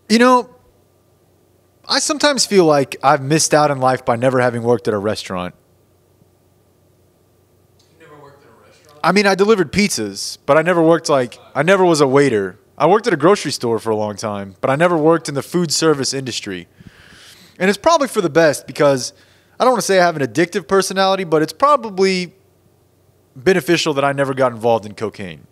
You know, I sometimes feel like I've missed out in life by never having worked at a restaurant. You never worked at a restaurant? I mean, I delivered pizzas, but I never was a waiter. I worked at a grocery store for a long time, but I never worked in the food service industry. And it's probably for the best because I don't want to say I have an addictive personality, but it's probably beneficial that I never got involved in cocaine.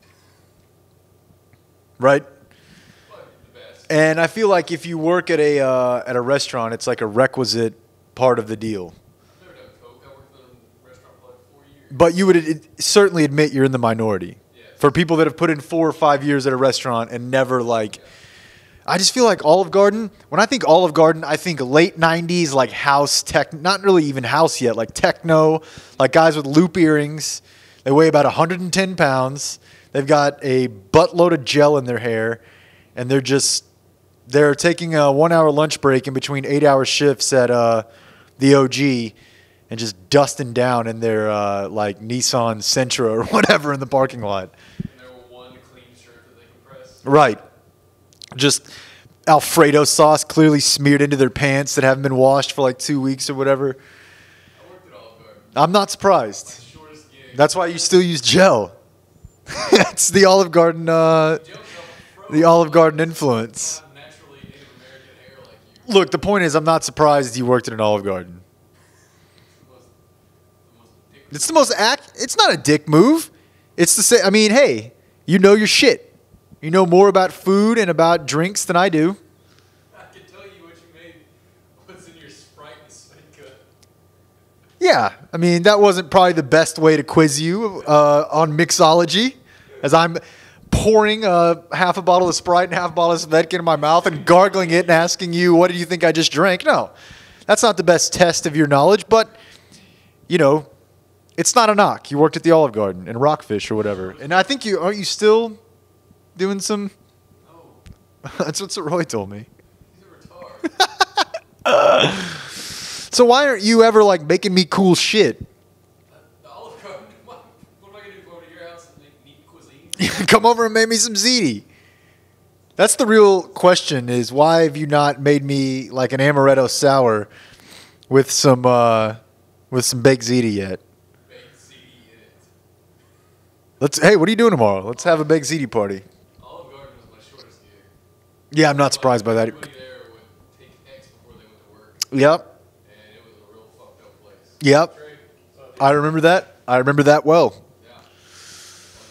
Right? The best. And I feel like if you work at a restaurant, it's like a requisite part of the deal. I've never done coke. I worked at a restaurant for like 4 years. But you would certainly admit you're in the minority. Yeah. For people that have put in 4 or 5 years at a restaurant and never like, I just feel like Olive Garden. When I think Olive Garden, I think late '90s like house tech, not really even house yet, like techno, like guys with loop earrings. They weigh about 110 pounds. They've got a buttload of gel in their hair, and they're taking a 1-hour lunch break in between 8-hour shifts at the OG, and just dusting down in their like Nissan Sentra or whatever in the parking lot. And there were one clean shirt that they can press. Right. Just Alfredo sauce clearly smeared into their pants that haven't been washed for like 2 weeks or whatever. I worked at Olive Garden. I'm not surprised. Shortest gig. That's why you still use gel. It's the Olive Garden, the Olive Garden influence. Not naturally Native American hair like you. Look, the point is, I'm not surprised you worked at an Olive Garden. The most It's not a dick move. It's the same. I mean, hey, you know your shit. You know more about food and about drinks than I do. I can tell you what you made. What's in your Sprite and Svedka. Yeah, I mean, that wasn't probably the best way to quiz you on mixology, as I'm pouring half a bottle of Sprite and half a bottle of Svedka in my mouth and gargling it and asking you, what do you think I just drank? No, that's not the best test of your knowledge, but, you know, it's not a knock. You worked at the Olive Garden in Rockfish or whatever. And I think aren't you still doing some? No, That's what Sir Roy told me. he's a retard. So why aren't you ever like making me cool shit? The Olive Garden. What am I going to do? Go over to your house and make neat cuisine? Come over and make me some ziti. That's the real question: is why have you not made me like an amaretto sour with some baked ziti yet? Baked ziti in it. Hey, what are you doing tomorrow? Let's have a baked ziti party. Olive Garden was my shortest gig. Yeah, I'm not surprised by that. Everybody there would take X before they went to work, Yep, and it was a real fucked up place. yep. Trey, so I remember that. I remember that well. yeah, Olive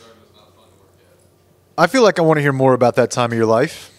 Garden was not fun to work at. I feel like I want to hear more about that time of your life.